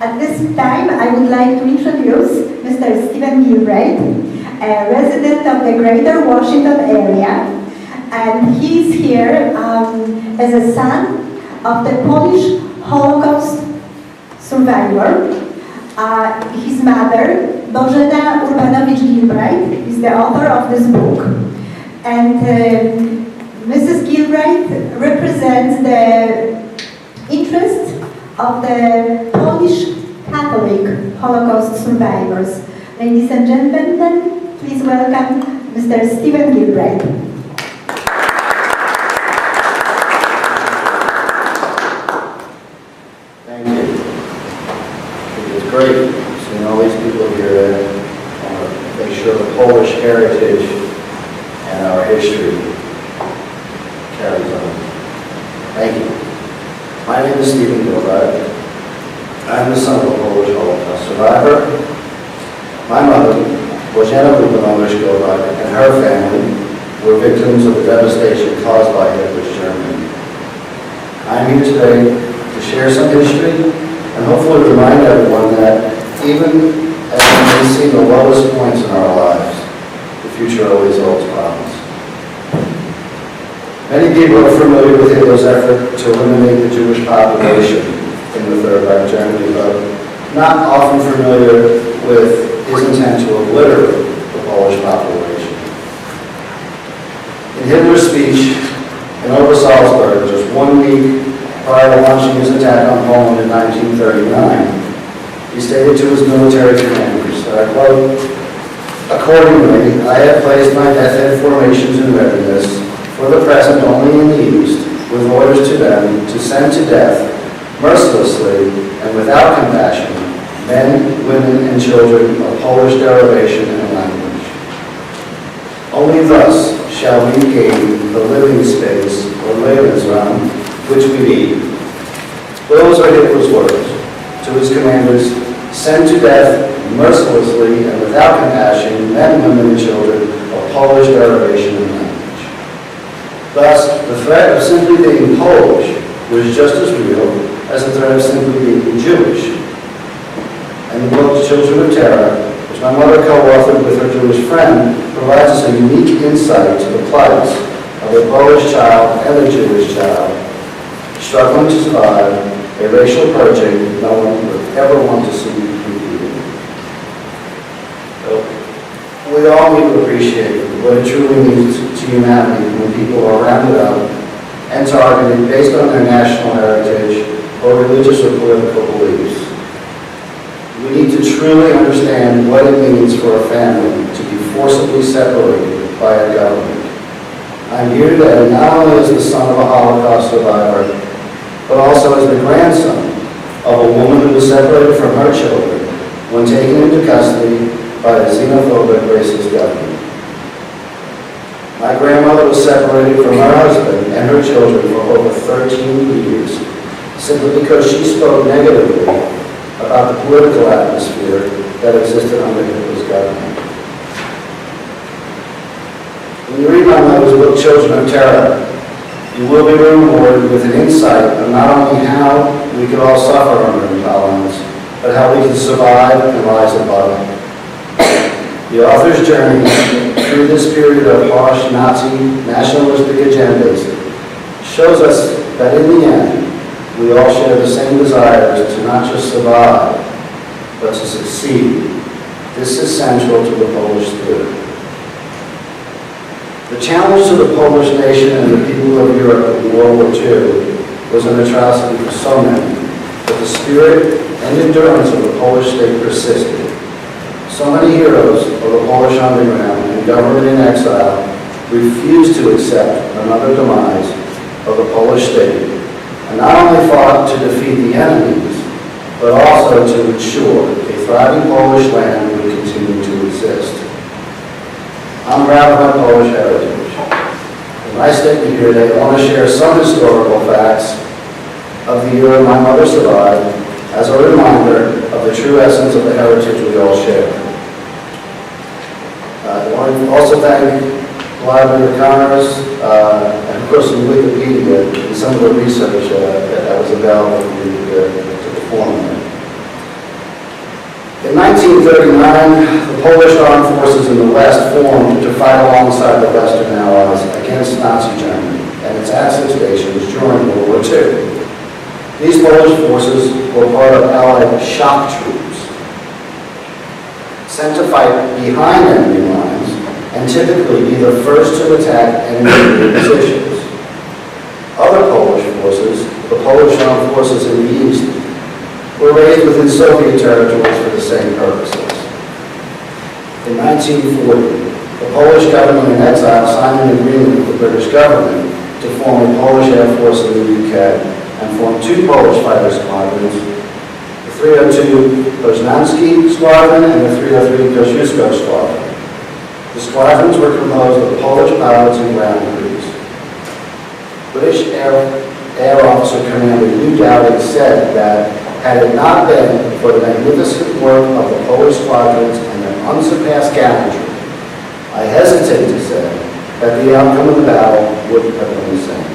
At this time, I would like to introduce Mr. Stephen Gilbride, a resident of the Greater Washington area, and he's here as a son of the Polish Holocaust survivor. His mother, Bożena Urbanowicz-Gilbride, is the author of this book, and Mrs. Gilbride represents the interest of the Polish Catholic Holocaust survivors. Ladies and gentlemen, please welcome Mr. Stephen Gilbride. Thank you. It's great seeing all these people here and make sure the Polish heritage and our history carries on. Thank you. My name is Stephen Gilbride. I'm the son of a Polish Holocaust survivor. My mother, Bożena Urbanowicz-Gilbride, and her family were victims of the devastation caused by Hitler's Germany. I'm here today to share some history and hopefully remind everyone that even as we may see the lowest points in our lives, the future always holds promise. Many people are familiar with Hitler's effort to eliminate the Jewish population in the Third Reich Germany, but not often familiar with his intent to obliterate the Polish population. In Hitler's speech in Obersalzberg, just 1 week prior to launching his attack on Poland in 1939, he stated to his military commanders, and I quote, "Accordingly, I have placed my death head formations in readiness, for the present only in the East, with orders to them to send to death, mercilessly and without compassion, men, women, and children of Polish derivation and language. Only thus shall we gain the living space, or Lebensraum, which we need." Those are Hitler's words to his commanders: send to death mercilessly and without compassion men, women, and children of Polish derivation and language. Thus, the threat of simply being Polish was just as real as the threat of simply being Jewish. And the book Children of Terror, which my mother co-authored with her Jewish friend, provides us a unique insight to the plights of a Polish child and a Jewish child struggling to survive a racial purging no one would ever want to see repeated. So, we all need to appreciate what it truly means to humanity when people are rounded up and targeted based on their national heritage or religious or political beliefs. We need to truly understand what it means for a family to be forcibly separated by a government. I'm here today not only as the son of a Holocaust survivor, but also as the grandson of a woman who was separated from her children when taken into custody by a xenophobic racist government. My grandmother was separated from her husband and her children for over 13 years, simply because she spoke negatively about the political atmosphere that existed under Hitler's government. When you read my mother's book, Children of Terror, you will be rewarded with an insight of not only how we could all suffer under intolerance, but how we can survive and rise above it. The author's journey through this period of harsh Nazi nationalistic agendas shows us that in the end, we all share the same desires to not just survive, but to succeed. This is central to the Polish spirit. The challenge to the Polish nation and the people of Europe in World War II was an atrocity for so many, but the spirit and endurance of the Polish state persisted. So many heroes of the Polish underground and government in exile refused to accept another demise of the Polish state, and not only fought to defeat the enemies, but also to ensure a thriving Polish land would continue to exist. I'm proud of my Polish heritage. In my statement here today, I want to share some historical facts of the era my mother survived as a reminder of the true essence of the heritage we all share. I want to also thank the Library of Congress and of course in Wikipedia and some of the research that was available for me to perform. 1939, the Polish armed forces in the West formed to fight alongside the Western Allies against Nazi Germany and its active stations during World War II. These Polish forces were part of Allied shock troops, sent to fight behind enemy lines and typically be the first to attack enemy positions. Other Polish forces, the Polish armed forces in the East, were raised within Soviet territories for the same purposes. In 1940, the Polish government in exile signed an agreement with the British government to form a Polish Air Force in the UK and form two Polish fighter squadrons, the 302 Poznański Squadron and the 303 Kosciuszko Squadron. The squadrons were composed of Polish pilots and ground crews. British Air Officer Commander Hugh Dowding said that had it not been for the magnificent work of the Polish squadrons and their unsurpassed gallantry, I hesitate to say that the outcome of the battle would have been the same.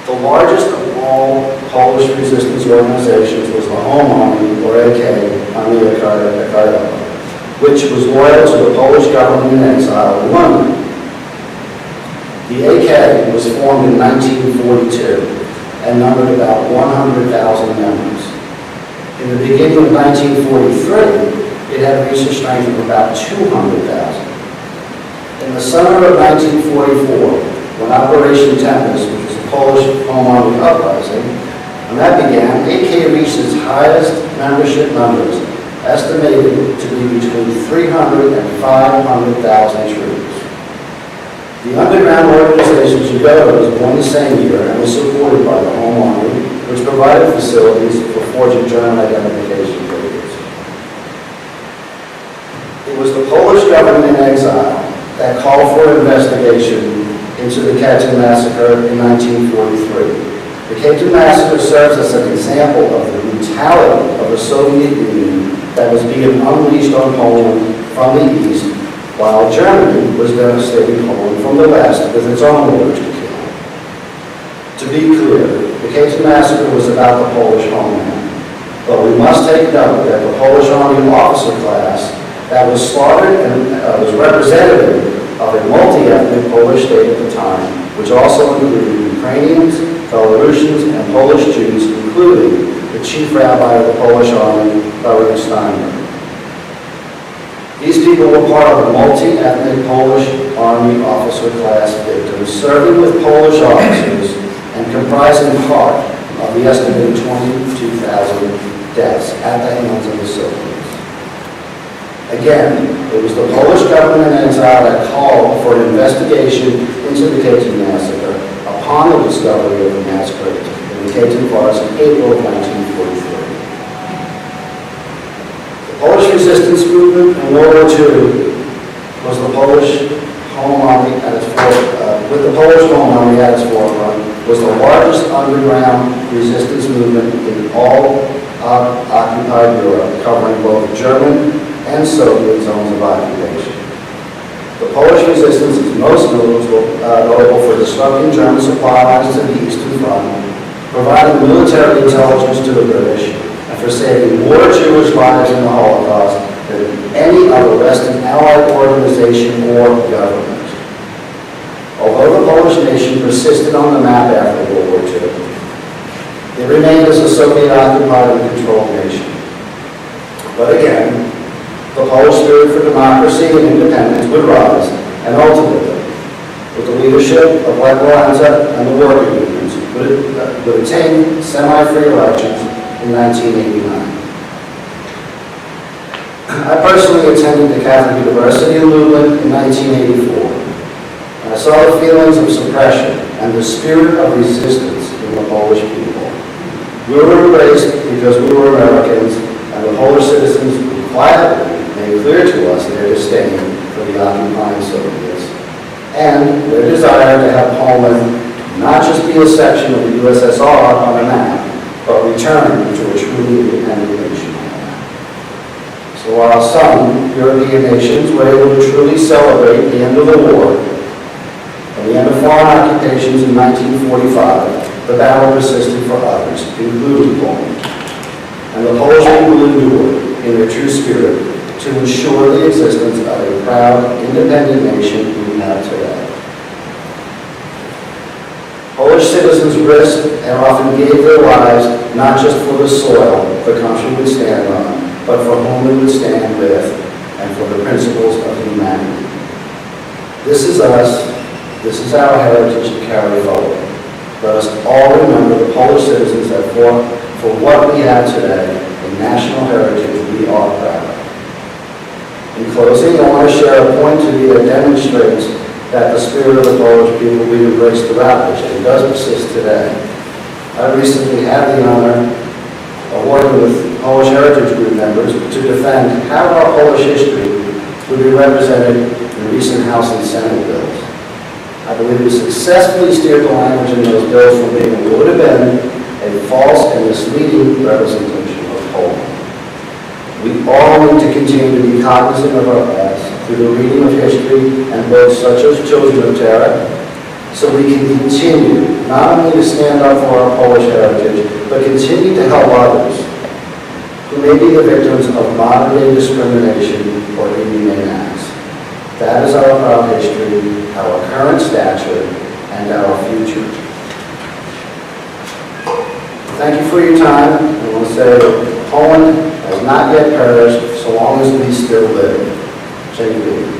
The largest of all Polish resistance organizations was the Home Army, or AK, Armia Krajowa, which was loyal to the Polish government in exile in London. The AK was formed in 1942 and numbered about 100,000 members. In the beginning of 1943, it had reached a strength of about 200,000. In the summer of 1944, when Operation Tempest, which was a Polish Home Army uprising, when that began, AK reached its highest membership numbers, estimated to be between 300,000 and 500,000 troops. The underground organization Gilbride was born the same year and was supported by the Home Army, which provided facilities for forging German identification papers. It was the Polish government in exile that called for an investigation into the Katyn massacre in 1943. The Katyn massacre serves as an example of the brutality of the Soviet Union that was being unleashed on Poland from the east, while Germany was devastating Poland from the west with its own orders to kill. To be clear, the Katyn massacre was about the Polish homeland, but we must take note that the Polish Army officer class that was slaughtered and was representative of a multi-ethnic Polish state at the time, which also included Ukrainians, Belarusians, and Polish Jews, including the chief rabbi of the Polish Army, Baruch Steinberg. These people were part of a multi-ethnic Polish Army officer class victims, serving with Polish officers and comprising part of the estimated 22,000 deaths at the hands of the Soviets. Again, it was the Polish government in exile that called for an investigation into the Katyn massacre upon the discovery of the mass grave in the Katyn forest in April of 1943. The Polish resistance movement in World War II was the Polish Home Army at its forefront, with the Polish Home Army at its forefront, was the largest underground resistance movement in all occupied Europe, covering both German and Soviet zones of occupation. The Polish resistance is most notable for disrupting German supply lines to the Eastern Front, providing military intelligence to the British, and for saving more Jewish lives in the Holocaust than any other Western Allied organization or government. Although the Polish nation persisted on the map after World War II, it remained as a Soviet-occupied and controlled nation. But again, the Polish spirit for democracy and independence would rise, and ultimately, with the leadership of Lech Walesa and the working unions, would attain semi-free elections in 1989. I personally attended the Catholic University in Lublin in 1984, and I saw the feelings of suppression and the spirit of resistance in the Polish people. We were embraced because we were Americans, and the Polish citizens quietly made clear to us their disdain for the occupying Soviets, and their desire to have Poland not just be a section of the USSR on a map, but return to a truly independent nation. So while some European nations were able to truly celebrate the end of the war and the end of foreign occupations in 1945, the battle persisted for others, including Poland. And the Polish people endured, in their true spirit to ensure the existence of a proud, independent nation we have today. Polish citizens risked and often gave their lives not just for the soil the country would stand on, but for whom it would stand with and for the principles of humanity. This is us. This is our heritage to carry forward. Let us all remember the Polish citizens that fought for what we have today, a national heritage we are proud of. In closing, I want to share a point to you that demonstrates that the spirit of the Polish people we embrace throughout history does persist today. I recently had the honor of working with Polish Heritage Group members to defend how our Polish history would be represented in recent House and Senate bills. I believe we successfully steered the language in those bills from being what would have been a false and misleading representation of Poland. We all need to continue to be cognizant of our past through the reading of history and books such as Children of Terror, so we can continue not only to stand up for our Polish heritage, but continue to help others who may be the victims of modern-day discrimination or inhumane acts. That is our proud history, our current stature, and our future. Thank you for your time. I want to say Poland has not yet perished so long as we still live. Dziękuję.